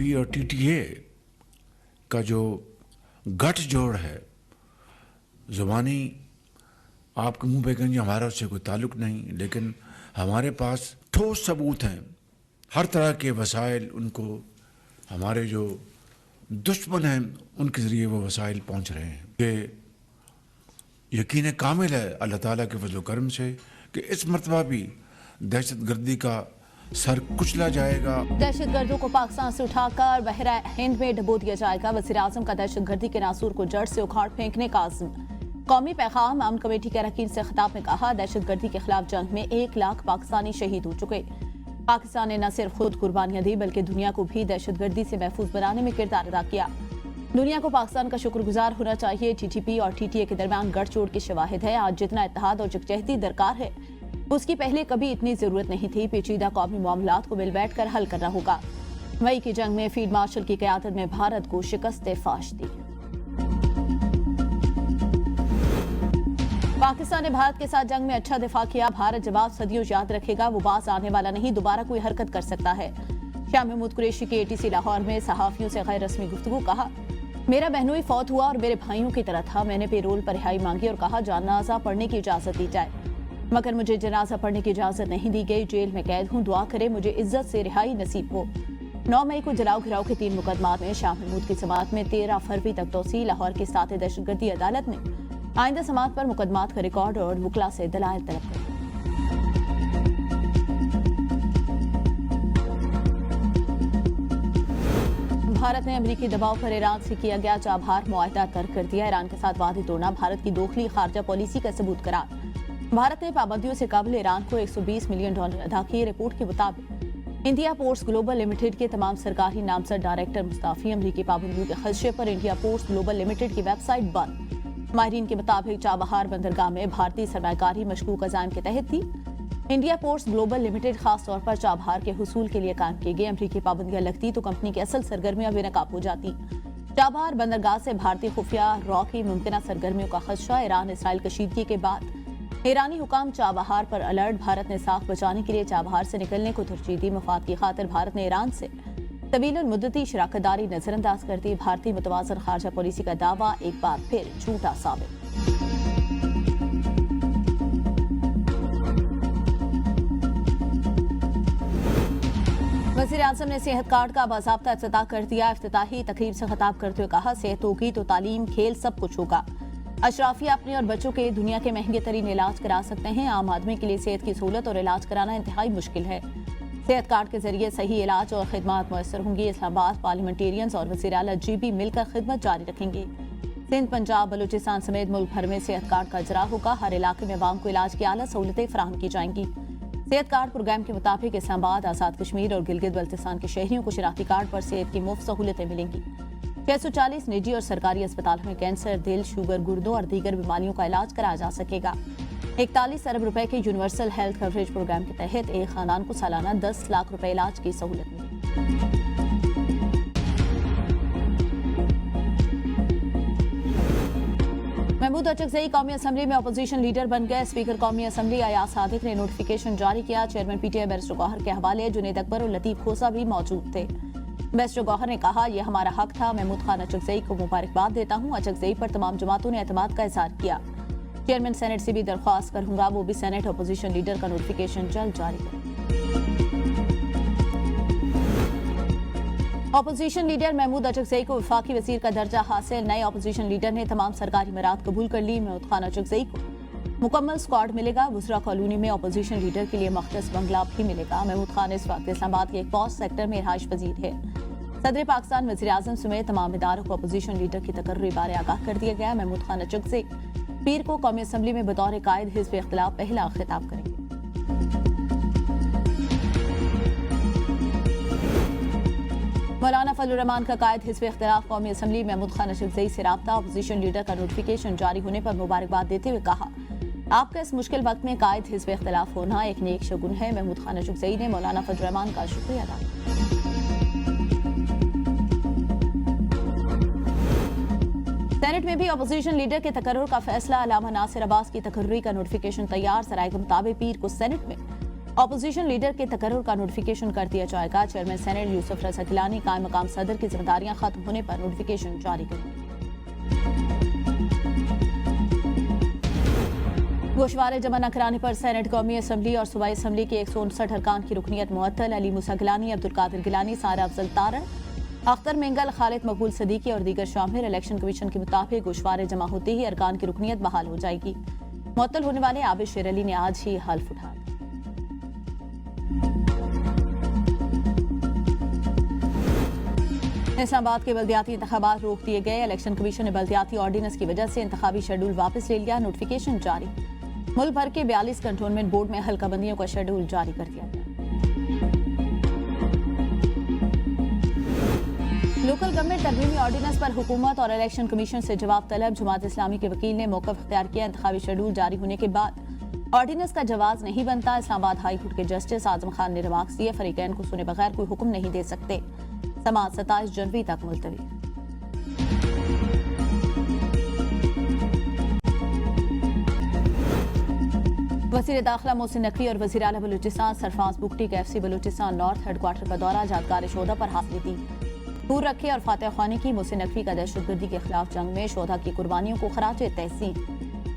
TTP और TTA का जो गठजोड़ है, ज़ुबानी आपके मुंह पे कहेंगे हमारा उससे कोई ताल्लुक़ नहीं, लेकिन हमारे पास ठोस सबूत हैं। हर तरह के वसाइल उनको, हमारे जो दुश्मन हैं उनके ज़रिए वो वसाइल पहुंच रहे हैं। ये यकीन कामिल है अल्लाह ताला के फज़ल व करम से कि इस मरतबा भी दहशतगर्दी का सर कुचला जाएगा। दहशतगर्दों को पाकिस्तान से उठाकर बहरा हिंद में डबो दिया जाएगा। वज़ीर आज़म का दहशतगर्दी के नासूर को जड़ से उखाड़ फेंकने का आज़म। कौमी पैगाम अमन कमेटी के अरकान से खिताब में कहा, दहशतगर्दी के खिलाफ जंग में 1 लाख पाकिस्तानी शहीद हो चुके। पाकिस्तान ने न सिर्फ खुद कुर्बानियां दी बल्कि दुनिया को भी दहशतगर्दी से महफूज बनाने में किरदार अदा किया। दुनिया को पाकिस्तान का शुक्रगुजार होना चाहिए। टीटीपी और टीटीए के दरमियान गठजोड़ की शवाहिद है। आज जितना इत्तेहाद और यकजहती दरकार है उसकी पहले कभी इतनी जरूरत नहीं थी। पेचीदा कौमी मामलात को मिल बैठ कर हल करना होगा। मई की जंग में फील्ड मार्शल की क़यादत में भारत को शिकस्त फाश दी। पाकिस्तान ने भारत के साथ जंग में अच्छा दिफा किया। भारत जवाब सदियों याद रखेगा। वो बाज आने वाला नहीं, दोबारा कोई हरकत कर सकता है। शाह महमूद कुरैशी के एटीसी लाहौर में सहाफियों से गैर रस्मी गुफ्तगू। कहा, मेरा बहनोई फौत हुआ और मेरे भाइयों की तरह था। मैंने पेरोल पर रिहाई मांगी और कहा जनाजा पढ़ने की इजाजत दी जाए, मगर मुझे जनाजा पढ़ने की इजाजत नहीं दी गई। जेल में कैद हूँ, दुआ करे मुझे इज्जत से रिहाई नसीब हो। 9 मई को जलाओ घिराव के 3 मुकदमात में शाह महमूद की समाअत में 13 फरवरी तक तोसी। लाहौर की साथ दहशतगर्दी अदालत ने आइंदा समाअत पर मुकदमात का रिकॉर्ड और वकला से दलाइल तलब कर। भारत ने अमेरिकी दबाव पर ईरान से किया गया चाबहार मुआहदा तर्क कर दिया। ईरान के साथ वादे तोड़ना भारत की दोखली खारजा पॉलिसी का सबूत करार। भारत ने पाबंदियों से कबल ईरान को $120 मिलियन अदा किए। रिपोर्ट के मुताबिक इंडिया पोर्ट्स ग्लोबल लिमिटेड के तमाम सरकारी नामजद डायरेक्टर मुस्ताफी। अमरीकी पाबंदियों के खदशे पर इंडिया पोर्ट्स ग्लोबल लिमिटेड की वेबसाइट बंद। माहिरीन के मुताबिक चाबहार बंदरगाह में भारतीय सरमायाकारी मशकूक अज़ाइम के तहत थी। इंडिया पोर्ट्स ग्लोबल लिमिटेड खास तौर पर चाबहार के हुसूल के लिए काम किए गए। अमरीकी पाबंदियां लगती तो कंपनी की असल सरगर्मियां बेनकाब हो जाती। चाबहार बंदरगाह से भारतीय खुफिया रॉ की मुमकिन सरगर्मियों का खदशा। ईरान इसराइल कशीदगी के बाद ईरानी हुकाम चाबहार पर अलर्ट। भारत ने साख बचाने के लिए चाबहार से निकलने को तरजीह दी। मफाद की खातिर भारत ने ईरान से तवील मुद्दती शराकतदारी नजरअंदाज कर दी। भारतीय मुतवाज़िन खारजा पॉलिसी का दावा एक बार फिर झूठा साबित। वज़ीर आज़म ने सेहत कार्ड का बाज़ाब्ता इफ्तिताह कर दिया। इफ्तिताही तकरीब से खिताब करते हुए कहा, सेहत होगी तो तालीम, खेल सब कुछ होगा। अशराफिया अपने और बच्चों के दुनिया के महंगे तरीन इलाज करा सकते हैं। आम आदमी के लिए सेहत की सहूलत और इलाज कराना इंतहाई मुश्किल है। सेहत कार्ड के जरिए सही इलाज और खिदमत मुयसर होंगी। इस्लामाबाद पार्लियामेंटेरियंस और वज़ीर आला GB मिलकर खिदमत जारी रखेंगे। सिंध, पंजाब, बलूचिस्तान समेत मुल्क भर में सेहत कार्ड का इजरा होगा। हर इलाके में अवाम को इलाज की आला सहूलतें फराहम की जाएंगी। सेहत कार्ड प्रोग्राम के मुताबिक इस्लामाबाद, आज़ाद कश्मीर और गिलगित बल्तिस्तान के शहरियों को शनाख्ती कार्ड पर सेहत की मुफ्त सहूलतें मिलेंगी। 640 निजी और सरकारी अस्पतालों में कैंसर, दिल, शुगर, गुर्दों और दीगर बीमारियों का इलाज कराया जा सकेगा। 41 अरब रुपए के यूनिवर्सल हेल्थ कवरेज प्रोग्राम के तहत एक खानदान को सालाना 10 लाख रुपए इलाज की सहूलत मिलेगी। महमूद अचकज़ई कौमी असम्बली में अपोजिशन लीडर बन गए। स्पीकर कौमी असम्बली अयाज सादिक ने नोटिफिकेशन जारी किया। चेयरमैन PTI बैरिस्टर गौहर के हवाले जुनैद अकबर और लतीफ खोसा भी मौजूद थे। बैरिस्टर गौहर ने कहा, यह हमारा हक था। महमूद खान अचकज़ई को मुबारकबाद देता हूँ। अचकज़ई पर तमाम जमातों ने एतमाद का इज़हार किया। चेयरमैन सेनेट से भी दरख्वास्त करूंगा वो भी सेनेट अपोजिशन लीडर का नोटिफिकेशन जल्द जारी करें। अपोजिशन लीडर महमूद अचकज़ई को वफाकी वज़ीर का दर्जा हासिल। नए अपोजिशन लीडर ने तमाम सरकारी मराद कबूल कर ली। महमूद खान अचकज़ई को मुकम्मल स्क्वाड मिलेगा। वुज़रा कॉलोनी में अपोजिशन लीडर के लिए मख्तस बंगला भी मिलेगा। महमूद खान इस वक्त इस्लामाबाद के एक पॉश सेक्टर में रिहाइश पजीर है। सदर पाकिस्तान, वज़ीर आज़म समेत तमाम इदारों को अपोजिशन लीडर की तकर्री बारे आगाह कर दिया गया। महमूद खान अचकज़ई पीर को कौमी असम्बली में बतौर कायद हिज़्ब इख्तिलाफ पहला खिताब करेंगे। मौलाना फजलुर रहमान का कायद हिज़्ब इख्तिलाफ कौमी असम्बली महमूद खान अचकज़ई से राब्ता। अपोजिशन लीडर का नोटिफिकेशन जारी होने पर मुबारकबाद देते हुए कहा, आपका इस मुश्किल वक्त में कायद हिज़्ब इख्तिलाफ होना एक नेक शगुन है। महमूद खान अचकज़ई ने मौलाना फजलुर रहमान का शुक्रिया अदा किया। सेनेट में भी अपोजिशन लीडर के तकर्रुर का फैसला। अलामा नासिर अब्बास की तकर्री का नोटिफिकेशन तैयार। ज़राए के मुताबिक पीर को सेनेट में ऑपोजिशन लीडर के तकर्रुर का नोटिफिकेशन कर दिया जाएगा। चेयरमैन सेनेट यूसुफ रजा गिलानी कायम मकाम सदर की जिम्मेदारियां खत्म होने पर नोटिफिकेशन जारी करेंगे। गोशवारे जमा न कराने पर सेनेट, कौमी असम्बली और सूबाई असम्बली के 159 अरकान की रुकनीत मुअत्तल। अली मूसा गिलानी, अब्दुल कादिर गिलानी, सारा अफजल तारण, अख्तर मेंगल, खालिद मकबूल सदीकी और दीगर शामिल। इलेक्शन कमीशन के मुताबिक गोशवारे जमा होते ही अरकान की रुकनीत बहाल हो जाएगी। मुअत्तल होने वाले आबिद शेर अली ने आज ही हल्फ उठाया। इस्लामाबाद के बल्दियाती इंतखाबात रोक दिए गए। इलेक्शन कमीशन ने बल्दियाती ऑर्डिनेंस की वजह से इंतखाबी शेड्यूल वापस ले लिया। नोटिफिकेशन जारी। मुल्क भर के 42 कंटोनमेंट बोर्ड में हल्का बंदियों का शेड्यूल जारी कर दिया गया। लोकल गवर्नमेंट तरमीमी ऑर्डिनेंस पर हुकूमत और इलेक्शन कमीशन से जवाब तलब। जमात इस्लामी के वकील ने मौक़िफ़ इख्तियार किया। इंतखाबी शेड्यूल जारी होने के बाद ऑर्डिनेंस का जवाब नहीं बनता। इस्लामाबाद हाई कोर्ट के जस्टिस आजम खान ने रिमार्क्स दिए। फरीकैन को सुने बगैर कोई हुक्म नहीं दे सकते। समाअत 27 जनवरी तक मुलतवी। वज़ीर दाखिला मोहसिन नकवी और वज़ीर आला बलूचिस्तान सरफराज बुगटी का FC बलूचिस्तान नॉर्थ हेडक्वार्टर का दौरा यादगार शोधा पर हासिल दी। दूर रखे और फातह ख्वानी की। मोहसिन नकवी का दहशतगर्दी के खिलाफ जंग में शोधा की कुर्बानियों को खराज तहसीन।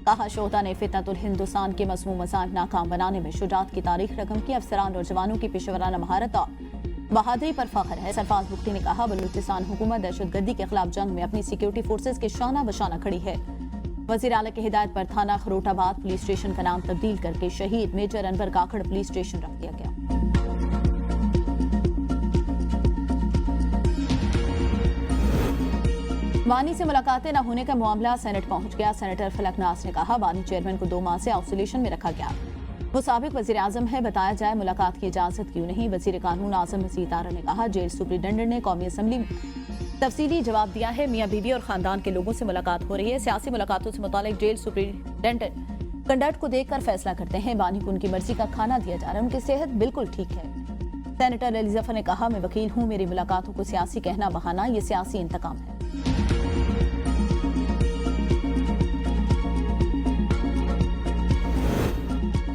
कहा, शोधा ने फितनतुल हिंदुस्तान के मज़मूम मज़ाहिब नाकाम बनाने में शुजाअत की तारीख रकम की। अफसरान और जवानों की पेशेवराना महारत और बहादुरी पर फख्र है। सरफराज बुगटी ने कहा, बलूचिस्तान हुकूमत दहशतगर्दी के खिलाफ जंग में अपनी सिक्योरिटी फोर्सेज के शाना बशाना खड़ी है। वज़ीर आला की हिदायत पर थाना खरोटाबाद पुलिस स्टेशन का नाम तब्दील करके शहीद मेजर अनवर काकड़ पुलिस स्टेशन रख दिया गया। वानी से मुलाकातें न होने का मामला सेनेट पहुंच गया। सेनेटर फलकनास ने कहा, वानी चेयरमैन को 2 माह से आइसोलेशन में रखा गया। वो साबिक वज़ीर आज़म है, बताया जाए मुलाकात की इजाजत क्यों नहीं। वज़ीर कानून आज़म मसीह तारा ने कहा, जेल सुप्रिटेंडेंट ने कौमी असम्बली में तफसीली जवाब दिया है। मियाँ बीवी और खानदान के लोगों से मुलाकात हो रही है। सियासी मुलाकातों से मुतालिक जेल सुप्रिटेंडेंट कंडक्ट को देखकर फैसला करते हैं। वानी को उनकी मर्जी का खाना दिया जा रहा है। उनकी सेहत बिल्कुल ठीक है। सेनेटर अली जफर ने कहा, मैं वकील हूँ, मेरी मुलाकातों को सियासी कहना बहाना, ये सियासी इंतकाम है।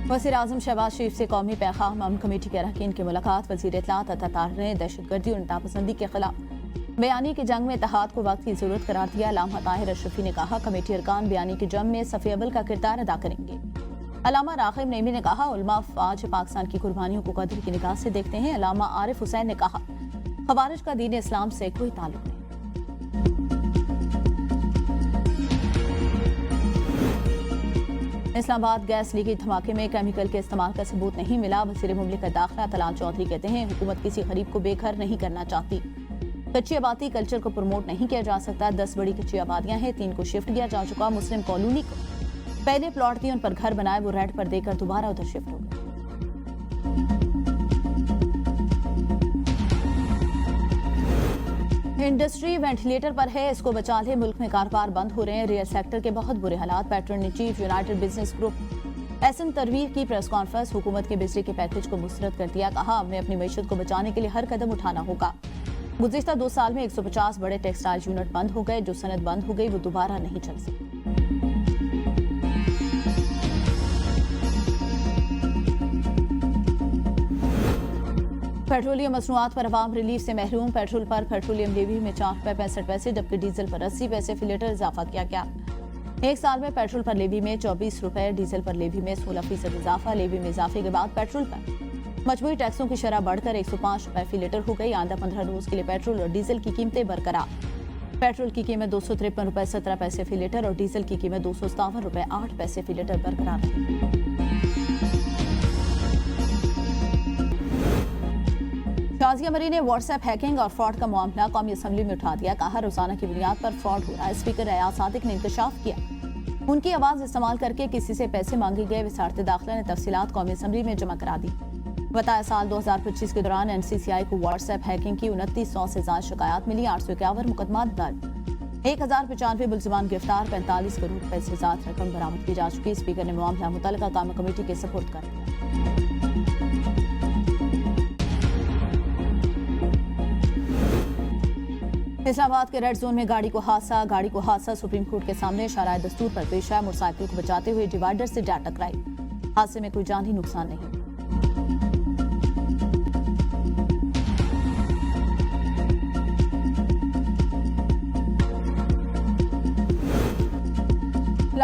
वज़ीर आज़म शहबाज शरीफ से कौमी पैगाम अमन कमेटी के अरकान की मुलाकात। वज़ीर इत्तलात अता तार ने दहशतगर्दी और इंतहापसंदी के खिलाफ बयानी की जंग में इत्तेहाद को वक्त की जरूरत करार दिया। अल्लामा ताहिर अशरफी ने कहा, कमेटी अरकान बयानी की जंग में सफ़े अव्वल का किरदार अदा करेंगे। अल्लामा राग़िब नईमी ने कहा, उलमा फ़ौज पाकिस्तान की कुर्बानियों को कदर की निगाह से देखते हैं। अल्लामा आरिफ हुसैन ने कहा, ख़वारिज का दीन इस्लाम से कोई ताल्लुक नहीं। इस्लामाबाद गैस लीकेज धमाके में केमिकल के इस्तेमाल का सबूत नहीं मिला। वज़ीर मुमलिकत दाखिला तलाल चौधरी कहते हैं, हुकूमत किसी गरीब को बेघर नहीं करना चाहती। कच्ची आबादी कल्चर को प्रमोट नहीं किया जा सकता। 10 बड़ी कच्ची आबादियां हैं, 3 को शिफ्ट किया जा चुका। मुस्लिम कॉलोनी को पहले प्लॉट दिए, उन पर घर बनाए, वो रेंट पर देकर दोबारा उधर शिफ्ट हो गए। इंडस्ट्री वेंटिलेटर पर है, इसको बचा ले। मुल्क में कारोबार बंद हो रहे हैं। रियल सेक्टर के बहुत बुरे हालात। पैट्रन ने chief united business group SM Tanveer की प्रेस कॉन्फ्रेंस। हुकूमत के बिजली के पैकेज को मुस्तरद कर दिया। कहा, हमें अपनी मईशत को बचाने के लिए हर कदम उठाना होगा। गुज़िश्ता 2 साल में 150 बड़े टेक्सटाइल यूनिट बंद हो गए। जो सनत बंद हो गई वो दोबारा नहीं चल सकती। पेट्रोलियम मसनूआत पर अवाम रिलीफ से महरूम। पेट्रोल पर पेट्रोलियम लेवी में 4 रुपये 65 पैसे, जबकि डीजल पर 80 पैसे फी लीटर इजाफा किया गया। 1 साल में पेट्रोल पर लेवी में 24 रुपये, डीजल पर लेवी में 16% इजाफा। लेवी में इजाफे के बाद पेट्रोल पर मजमूई टैक्सों की शरह बढ़कर 105 रुपये फी लीटर हो गई। आइंदा 15 रोज के लिए पेट्रोल और डीजल की कीमतें बरकरार। पेट्रोल की कीमत 253 रुपये 17 पैसे फी लीटर और डीजल की कीमत 257 रुपये 8 पैसे फी लीटर बरकरार है। शाजिया मरी ने व्हाट्सएप हैकिंग और फ्रॉड का मामला कौमी असम्बली में उठा दिया। कहा, रोजाना की बुनियाद पर फ्रॉड हो रहा है। स्पीकर अयाज सादिक ने इंकशाफ किया। उनकी आवाज इस्तेमाल करके किसी से पैसे मांगे गए। वज़ारत दाखिला ने तफसीलात कौमी असम्बली में जमा करा दी। बताया, साल 2025 के दौरान NCCI को व्हाट्सएप हैकिंग की 2900 से ज्यादा शिकायत मिली। 851 मुकदमात दर्ज, 1095 मुलजिमान गिरफ्तार, 45 करोड़ रुपए से ज्यादा रकम बरामद की जा चुकी। स्पीकर ने मामला मुतल्लिका कायम कमेटी के सपुर्द कर दिया। इस्लामाबाद के रेड जोन में गाड़ी को हादसा सुप्रीम कोर्ट के सामने शराय दस्तूर पर पेश आया। मोटरसाइकिल को बचाते हुए डिवाइडर से जा टकराई। हादसे में कोई जानी नुकसान नहीं।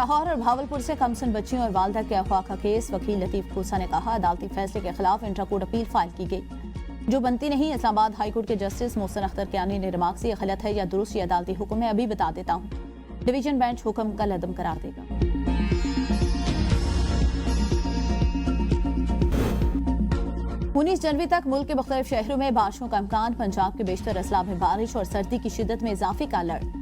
लाहौर और भावलपुर से कमसन बच्चियों और वालदा के अगवा का केस। वकील लतीफ खोसा ने कहा, अदालती फैसले के खिलाफ इंट्रा कोर्ट अपील फाइल की गई जो बनती नहीं। इस्लामाबाद हाईकोर्ट के जस्टिस मोहसिन अख्तर कियानी ने रिमार्क से, यह गलत है या दुरुस्त, ये अदालती हुक्म है, अभी बता देता हूँ। डिवीजन बेंच हुक्म कल अदम करार देगा। 19 जनवरी तक मुल्क के मुख्तलिफ शहरों में बारिशों का इम्कान। पंजाब के बेशतर अजला में बारिश और सर्दी की शिद्दत में इजाफे का अलर्ट।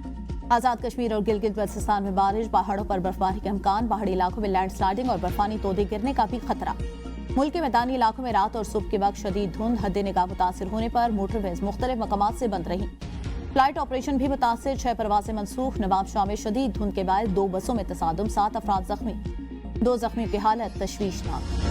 आजाद कश्मीर और गिलगित बल्तिस्तान में बारिश, पहाड़ों पर बर्फबारी का इम्कान। पहाड़ी इलाकों में लैंडस्लाइडिंग और बर्फानी तोदे गिरने का भी खतरा। मुल्क के मैदानी इलाकों में रात और सुबह के वक्त शदीद धुंध, हद निगाह मुतासिर होने पर मोटरवेज मुख्तलिफ मकामात से बंद रही। फ्लाइट ऑपरेशन भी मुतासिर, 6 परवाजें मनसूख। नवाब शाह में शदीद धुंध के बाद 2 बसों में तसादुम, 7 अफराद जख्मी। 2 जख्मियों की हालत तशवीशनाक।